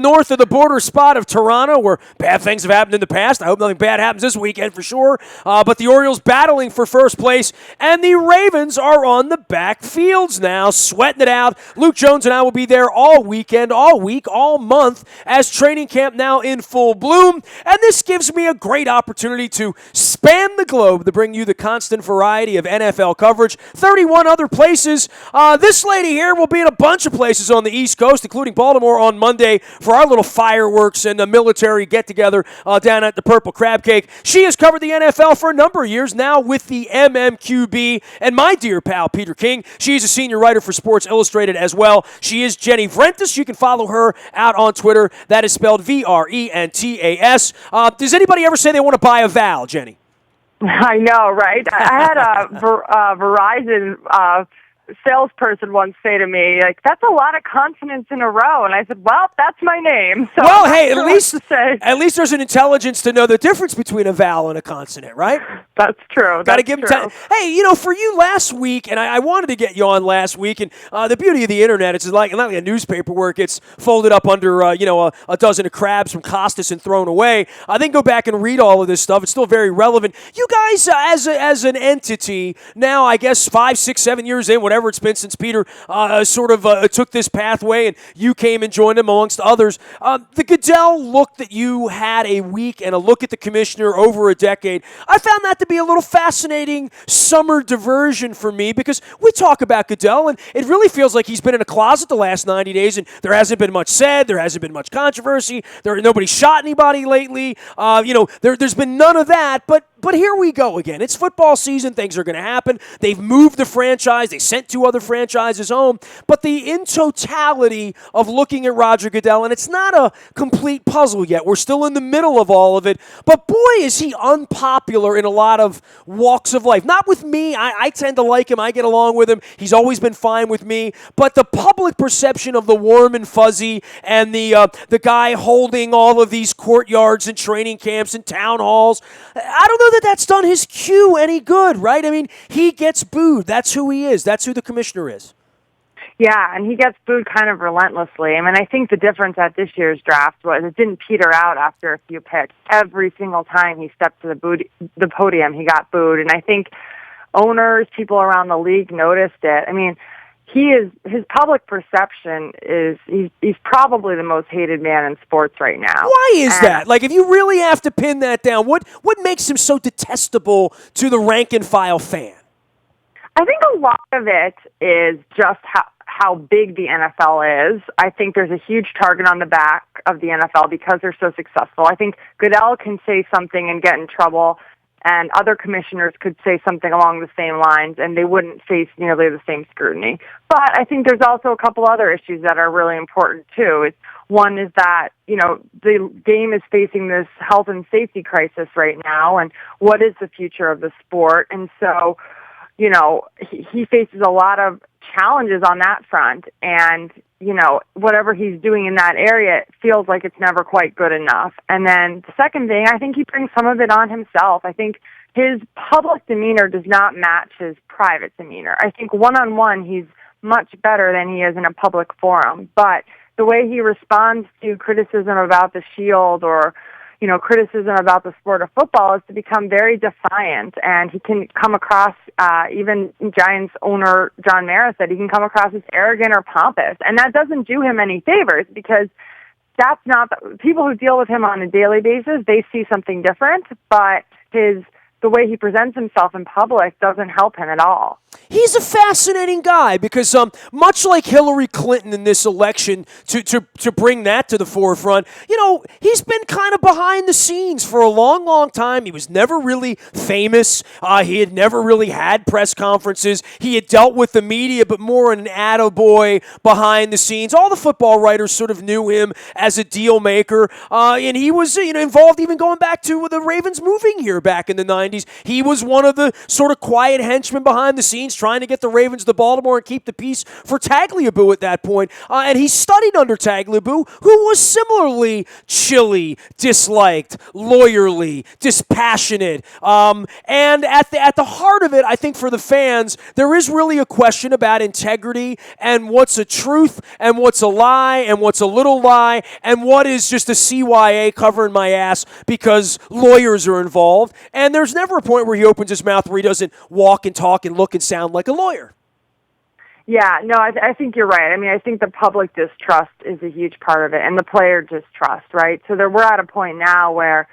north of the border spot of Toronto, where bad things have happened in the past. I hope nothing bad happens this weekend for sure. But the Orioles battling for first place, and the Ravens are on the back fields now, sweating it out. Luke Jones and I will be there all weekend, all week, all month, as training camp now in full bloom. And this gives me a great opportunity to span the globe to bring you the constant variety of NFL coverage. 31 other places. This lady here will be in a bunch of places on the East Coast, including Baltimore on Monday for our little fireworks and a military get-together down at the Purple Crab Cake. She has covered the NFL for a number of years now with the MMQB. And my dear pal, Peter King, she's a senior writer for Sports Illustrated as well. She is Jenny Vrentas. You can follow her out on Twitter. That is spelled Vrentas. Does anybody ever say they want to buy a vowel, Jenny? I know, right? I had a Verizon salesperson once say to me, like, that's a lot of consonants in a row. And I said, well, that's my name. So well, hey, at least there's an intelligence to know the difference between a vowel and a consonant, right? That's true. Got to give them time. Hey, for you last week, and I wanted to get you on last week, and the beauty of the internet, it's like not like a newspaper where it gets folded up under, a dozen of crabs from Costas and thrown away. I think go back and read all of this stuff. It's still very relevant. You guys, as an entity, now I guess 5, 6, 7 years in, whatever it's been since Peter took this pathway and you came and joined him amongst others. The Goodell look that you had a week and a look at the commissioner over a decade, I found that to be a little fascinating summer diversion for me because we talk about Goodell and it really feels like he's been in a closet the last 90 days and there hasn't been much said, there hasn't been much controversy, nobody shot anybody lately, there's been none of that, but here we go again. It's football season. Things are going to happen. They've moved the franchise. They sent 2 other franchises home. But in totality of looking at Roger Goodell, and it's not a complete puzzle yet. We're still in the middle of all of it. But boy, is he unpopular in a lot of walks of life. Not with me. I tend to like him. I get along with him. He's always been fine with me. But the public perception of the warm and fuzzy and the guy holding all of these courtyards and training camps and town halls, I don't know that's done his Q any good, right? I mean, he gets booed. That's who he is. That's who the commissioner is. Yeah, and he gets booed kind of relentlessly. I mean, I think the difference at this year's draft was it didn't peter out after a few picks. Every single time he stepped to the podium, he got booed. And I think owners, people around the league noticed it. I mean, his public perception is he's probably the most hated man in sports right now. Why is that? Like, if you really have to pin that down, what makes him so detestable to the rank and file fan? I think a lot of it is just how big the NFL is. I think there's a huge target on the back of the NFL because they're so successful. I think Goodell can say something and get in trouble, and other commissioners could say something along the same lines, and they wouldn't face nearly the same scrutiny. But I think there's also a couple other issues that are really important, too. One is that, the game is facing this health and safety crisis right now, and what is the future of the sport? And so, he faces a lot of challenges on that front, and whatever he's doing in that area, it feels like it's never quite good enough. And then the second thing, I think he brings some of it on himself. I think his public demeanor does not match his private demeanor. I think one-on-one, he's much better than he is in a public forum. But the way he responds to criticism about the Shield or criticism about the sport of football is to become very defiant, and he can come across, even Giants owner John Mara said, he can come across as arrogant or pompous, and that doesn't do him any favors because that's not, people who deal with him on a daily basis, they see something different, but the way he presents himself in public doesn't help him at all. He's a fascinating guy because much like Hillary Clinton in this election, to bring that to the forefront, he's been kind of behind the scenes for a long, long time. He was never really famous. He had never really had press conferences. He had dealt with the media, but more an attaboy behind the scenes. All the football writers sort of knew him as a deal maker, and he was involved even going back to the Ravens moving here back in the 90s. 90s. He was one of the sort of quiet henchmen behind the scenes trying to get the Ravens to Baltimore and keep the peace for Tagliabue at that point. And he studied under Tagliabue, who was similarly chilly, disliked, lawyerly, dispassionate. And at the heart of it, I think for the fans, there is really a question about integrity and what's a truth and what's a lie and what's a little lie and what is just a CYA covering my ass because lawyers are involved. And there's never a point where he opens his mouth where he doesn't walk and talk and look and sound like a lawyer. Yeah, no, I think you're right. I mean, I think the public distrust is a huge part of it, and the player distrust, right? So we're at a point now where,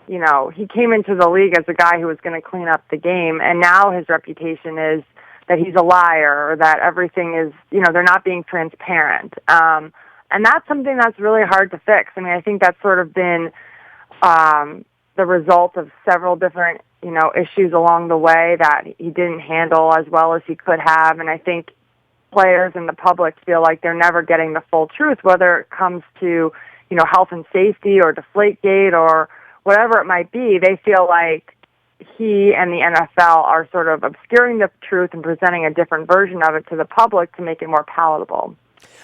you know, he came into the league as a guy who was going to clean up the game, and now his reputation is that he's a liar or that everything is, you know, they're not being transparent. And that's something that's really hard to fix. I mean, I think that's sort of been the result of several different, you know, issues along the way that he didn't handle as well as he could have, and I think players and the public feel like they're never getting the full truth, whether it comes to, you know, health and safety or Deflategate or whatever it might be. They feel like he and the NFL are sort of obscuring the truth and presenting a different version of it to the public to make it more palatable.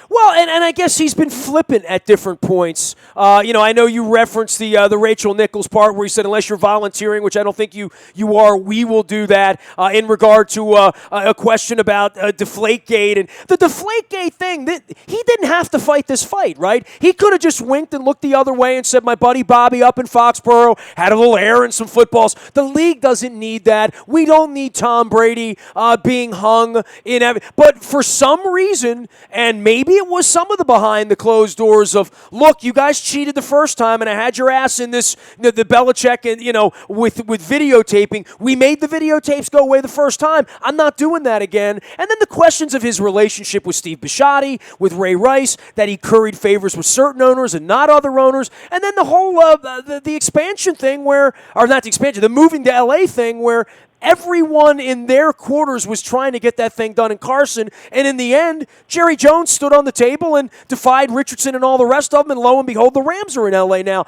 Well, and I guess he's been flippant at different points. You know, I know you referenced the Rachel Nichols part where he said, unless you're volunteering, which I don't think you are, we will do that, in regard to a question about Deflategate. And the Deflategate thing, he didn't have to fight this fight, right? He could have just winked and looked the other way and said, my buddy Bobby up in Foxborough had a little air and some footballs. The league doesn't need that. We don't need Tom Brady being hung in but for some reason, and maybe it was some of the behind the closed doors of, look, you guys cheated the first time and I had your ass in this, the Belichick, and, you know, with videotaping. We made the videotapes go away the first time. I'm not doing that again. And then the questions of his relationship with Steve Bisciotti, with Ray Rice, that he curried favors with certain owners and not other owners. And then the whole, the expansion thing where, or not the expansion, the moving to LA thing where everyone in their quarters was trying to get that thing done in Carson, and in the end, Jerry Jones stood on the table and defied Richardson and all the rest of them, and lo and behold, the Rams are in L.A. now.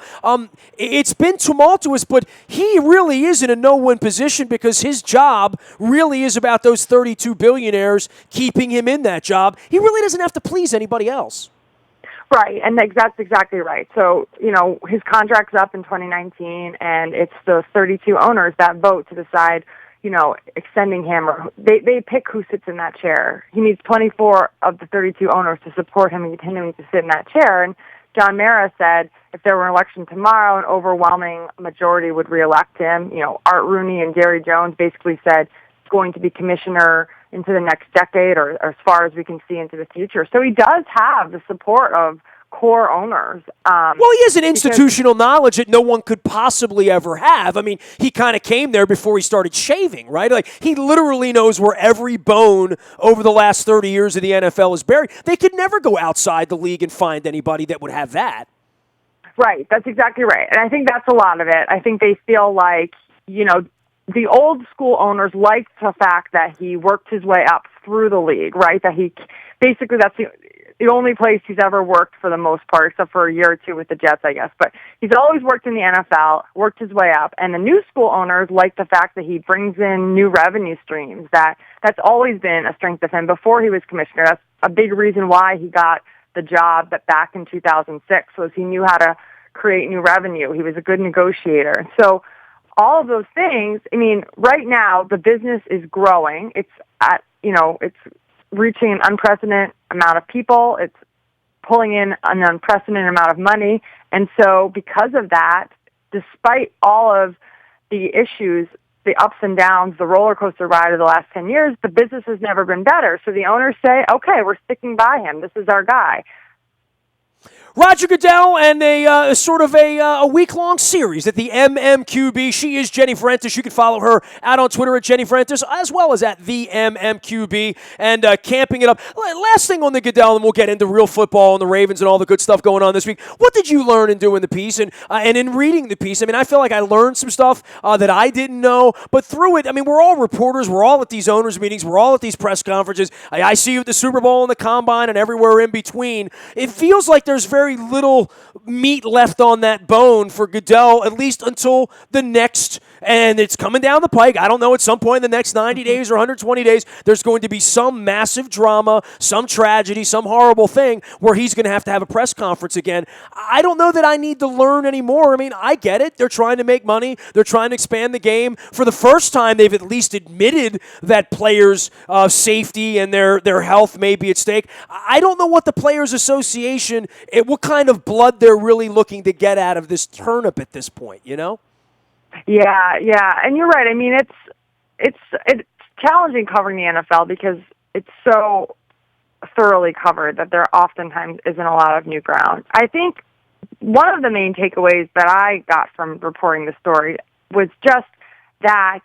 It's been tumultuous, but he really is in a no-win position because his job really is about those 32 billionaires keeping him in that job. He really doesn't have to please anybody else. Right, and that's exactly right. So, you know, his contract's up in 2019, and it's the 32 owners that vote to decide, you know, extending him, or they pick who sits in that chair. He needs 24 of the 32 owners to support him and continuing to sit in that chair. And John Mara said if there were an election tomorrow, an overwhelming majority would reelect him. You know, Art Rooney and Jerry Jones basically said he's going to be commissioner into the next decade or as far as we can see into the future. So he does have the support of core owners. Well, he has an institutional knowledge that no one could possibly ever have. I mean, he kind of came there before he started shaving, right? Like, he literally knows where every bone over the last 30 years of the NFL is buried. They could never go outside the league and find anybody that would have that. Right, that's exactly right. And I think that's a lot of it. I think they feel like, you know, the old school owners liked the fact that he worked his way up through the league, right? That he basically, that's the only place he's ever worked for the most part, except for a year or two with the Jets, I guess. But he's always worked in the NFL, worked his way up. And the new school owners like the fact that he brings in new revenue streams. That's always been a strength of him before he was commissioner. That's a big reason why he got the job back in 2006, was he knew how to create new revenue. He was a good negotiator. So all of those things, I mean, right now the business is growing. It's at, you know, it's reaching an unprecedented amount of people. It's pulling in an unprecedented amount of money. And so because of that, despite all of the issues, the ups and downs, the roller coaster ride of the last 10 years, the business has never been better. So the owners say, okay, we're sticking by him. This is our guy. Roger Goodell and a sort of a week-long series at the MMQB. She is Jenny Fuentes. You can follow her out on Twitter at Jenny Fuentes, as well as at the MMQB, and camping it up. Last thing on the Goodell, and we'll get into real football and the Ravens and all the good stuff going on this week. What did you learn in doing the piece and in reading the piece? I mean, I feel like I learned some stuff that I didn't know, but through it, I mean, we're all reporters. We're all at these owners' meetings. We're all at these press conferences. I see you at the Super Bowl and the Combine and everywhere in between. It feels like there's very little meat left on that bone for Goodell, at least until the next and it's coming down the pike. I don't know, at some point in the next 90 days or 120 days, there's going to be some massive drama, some tragedy, some horrible thing where he's going to have a press conference again. I don't know that I need to learn anymore. I mean, I get it. They're trying to make money. They're trying to expand the game. For the first time, they've at least admitted that players' safety and their health may be at stake. I don't know what the Players Association, what kind of blood they're really looking to get out of this turnip at this point, you know? Yeah, and you're right. I mean, it's challenging covering the NFL because it's so thoroughly covered that there oftentimes isn't a lot of new ground. I think one of the main takeaways that I got from reporting the story was just that,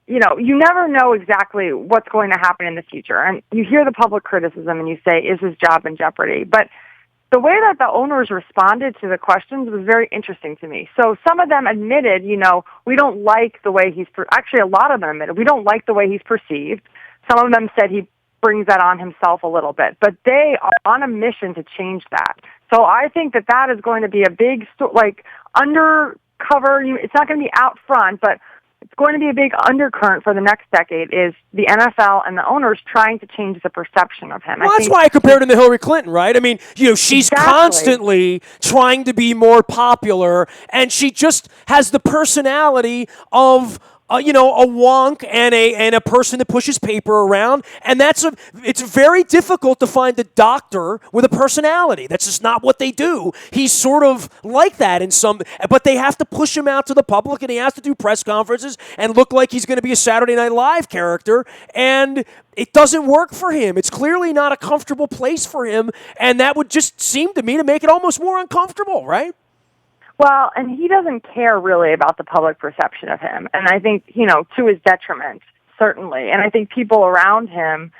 you know, you never know exactly what's going to happen in the future. And you hear the public criticism and you say, is his job in jeopardy? But the way that the owners responded to the questions was very interesting to me. So some of them admitted, you know, we don't like the way actually a lot of them admitted, we don't like the way he's perceived. Some of them said he brings that on himself a little bit, but they are on a mission to change that. So I think that is going to be a big, undercover, it's not going to be out front, but it's going to be a big undercurrent for the next decade is the NFL and the owners trying to change the perception of him. Well, that's why I compared him to Hillary Clinton, right? I mean, you know, she's constantly trying to be more popular, and she just has the personality of a wonk and a person that pushes paper around, and it's very difficult to find a doctor with a personality. That's just not what they do. He's sort of like that but they have to push him out to the public, and he has to do press conferences and look like he's going to be a Saturday Night Live character, and it doesn't work for him. It's clearly not a comfortable place for him, and that would just seem to me to make it almost more uncomfortable, right? Well, and he doesn't care really about the public perception of him. And I think, you know, to his detriment, certainly. And I think people around him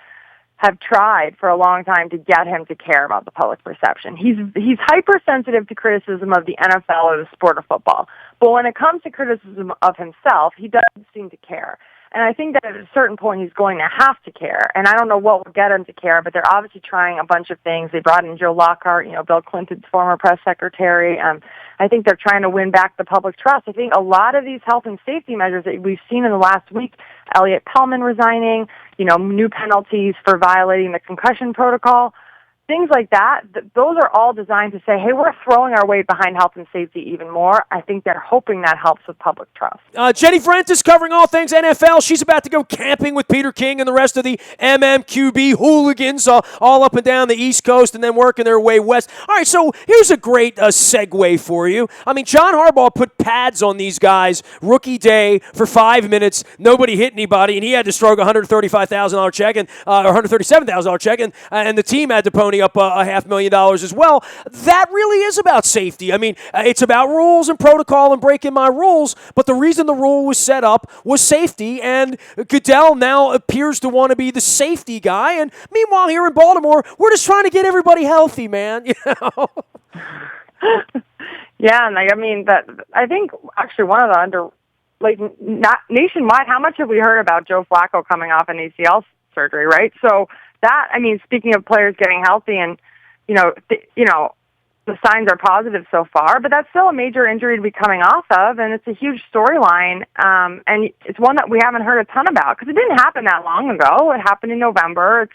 have tried for a long time to get him to care about the public perception. He's hypersensitive to criticism of the NFL or the sport of football. But when it comes to criticism of himself, he doesn't seem to care. And I think that at a certain point he's going to have to care. And I don't know what will get him to care, but they're obviously trying a bunch of things. They brought in Joe Lockhart, you know, Bill Clinton's former press secretary. I think they're trying to win back the public trust. I think a lot of these health and safety measures that we've seen in the last week, Elliot Pellman resigning, you know, new penalties for violating the concussion protocol, things like that, those are all designed to say, hey, we're throwing our weight behind health and safety even more. I think they're hoping that helps with public trust. Jenny Francis covering all things NFL. She's about to go camping with Peter King and the rest of the MMQB hooligans all up and down the East Coast and then working their way west. All right, so here's a great segue for you. I mean, John Harbaugh put pads on these guys rookie day for 5 minutes. Nobody hit anybody, and he had to stroke a $135,000 check or $137,000 check, and the team had to pony up $500,000 as well. That really is about safety. I mean, it's about rules and protocol and breaking my rules, but the reason the rule was set up was safety, and Goodell now appears to want to be the safety guy, and meanwhile here in Baltimore, we're just trying to get everybody healthy, man. You know? Yeah, and I mean, I think actually one of the not nationwide, how much have we heard about Joe Flacco coming off an ACL surgery, right? So that, I mean, speaking of players getting healthy, and the signs are positive so far, but that's still a major injury to be coming off of, and it's a huge storyline, and it's one that we haven't heard a ton about because it didn't happen that long ago. It happened in November. It's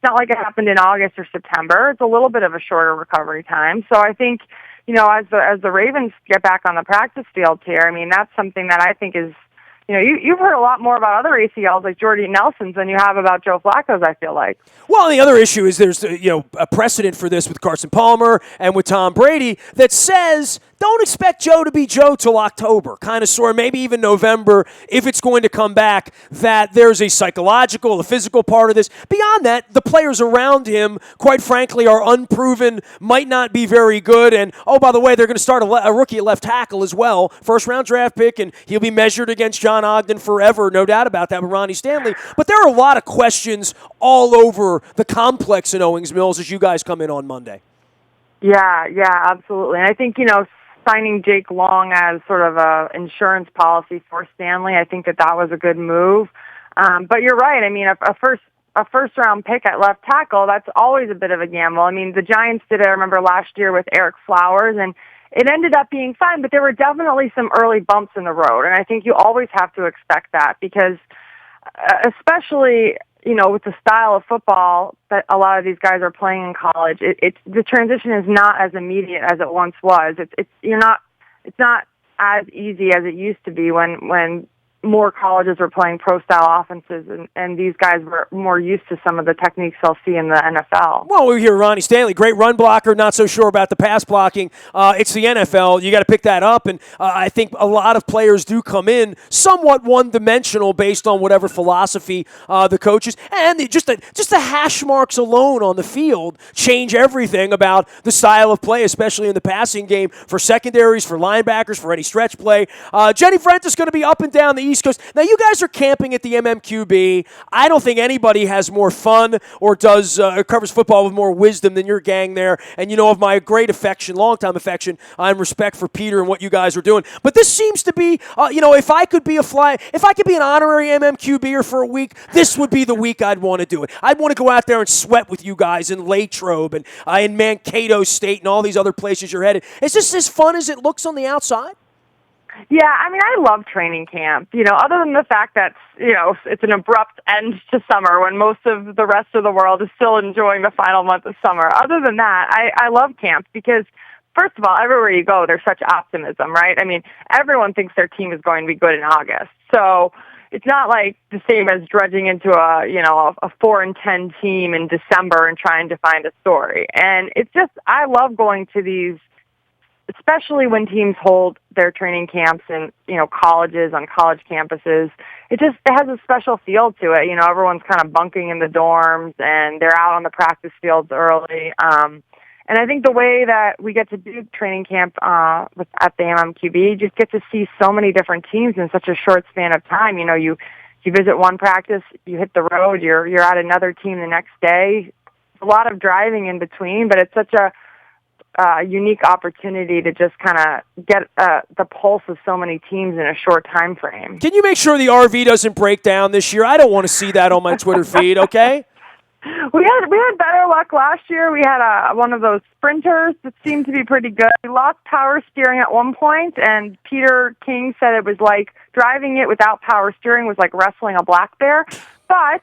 not like it happened in August or September. It's a little bit of a shorter recovery time. So I think, you know, as the Ravens get back on the practice field here, I mean, that's something that I think is, you know, you've heard a lot more about other ACLs like Jordy Nelson's than you have about Joe Flacco's, I feel like. Well, the other issue is there's, a precedent for this with Carson Palmer and with Tom Brady that says don't expect Joe to be Joe till October, kind of sort of maybe even November if it's going to come back, that there's a psychological, a physical part of this. Beyond that, the players around him, quite frankly, are unproven, might not be very good, and, oh, by the way, they're going to start a rookie at left tackle as well, first-round draft pick, and he'll be measured against John Ogden forever, no doubt about that, with Ronnie Stanley. But there are a lot of questions all over the complex in Owings Mills as you guys come in on Monday. Yeah, absolutely. And I think, signing Jake Long as sort of a insurance policy for Stanley, I think that was a good move. But you're right. I mean, a first-round pick at left tackle, that's always a bit of a gamble. I mean, the Giants did it, I remember, last year with Eric Flowers, and it ended up being fine, but there were definitely some early bumps in the road. And I think you always have to expect that because especially, with the style of football that a lot of these guys are playing in college, the transition is not as immediate as it once was. It's not as easy as it used to be when more colleges were playing pro-style offenses, and these guys were more used to some of the techniques they'll see in the NFL. Well, we hear Ronnie Stanley, great run blocker, not so sure about the pass blocking. It's the NFL. You got to pick that up, and I think a lot of players do come in somewhat one-dimensional based on whatever philosophy the coaches. And just the hash marks alone on the field change everything about the style of play, especially in the passing game for secondaries, for linebackers, for any stretch play. Jenny Frent is going to be up and down the East Coast. Now, you guys are camping at the MMQB. I don't think anybody has more fun or covers football with more wisdom than your gang there. And of my great affection, longtime affection, and respect for Peter and what you guys are doing. But this seems to be, if I could be an honorary MMQBer for a week, this would be the week I'd want to do it. I'd want to go out there and sweat with you guys in Latrobe and in Mankato State and all these other places you're headed. Is this as fun as it looks on the outside? Yeah, I love training camp, other than the fact that, it's an abrupt end to summer when most of the rest of the world is still enjoying the final month of summer. Other than that, I love camp because, first of all, everywhere you go, there's such optimism, right? Everyone thinks their team is going to be good in August. So it's not like the same as dredging into a 4-10 team in December and trying to find a story. And it's just, I love going to these, especially when teams hold their training camps in, colleges, on college campuses. It has a special feel to it. Everyone's kind of bunking in the dorms and they're out on the practice fields early. And I think the way that we get to do training camp at the MMQB, you just get to see so many different teams in such a short span of time. You visit one practice, you hit the road, you're at another team the next day. A lot of driving in between, but it's such a unique opportunity to just kind of get the pulse of so many teams in a short time frame. Can you make sure the RV doesn't break down this year? I don't want to see that on my Twitter feed, okay? We had better luck last year. We had one of those sprinters that seemed to be pretty good. We lost power steering at one point, and Peter King said it was like driving it without power steering was like wrestling a black bear. But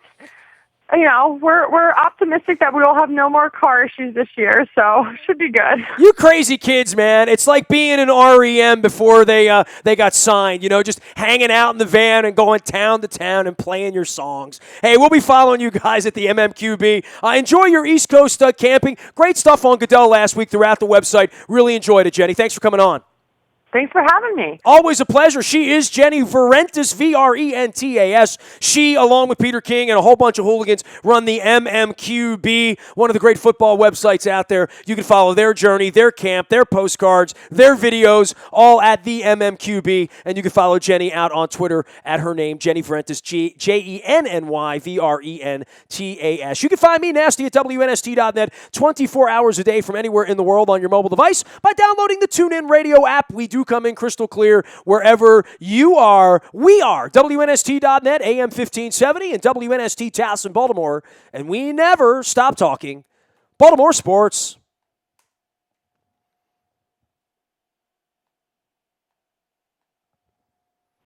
we're optimistic that we will have no more car issues this year, so should be good. You crazy kids, man. It's like being an REM before they got signed, just hanging out in the van and going town to town and playing your songs. Hey, we'll be following you guys at the MMQB. Enjoy your East Coast camping. Great stuff on Goodell last week throughout the website. Really enjoyed it, Jenny. Thanks for coming on. Thanks for having me. Always a pleasure. She is Jenny Vrentas, Vrentas. She, along with Peter King and a whole bunch of hooligans, run the MMQB, one of the great football websites out there. You can follow their journey, their camp, their postcards, their videos, all at the MMQB. And you can follow Jenny out on Twitter at her name, Jenny Vrentas, Jenny Vrentas. You can find me, Nasty, at WNST.net 24 hours a day from anywhere in the world on your mobile device by downloading the TuneIn Radio app. We do come in crystal clear wherever you are. We are WNST.net, AM 1570, and WNST Taos in Baltimore. And we never stop talking Baltimore sports.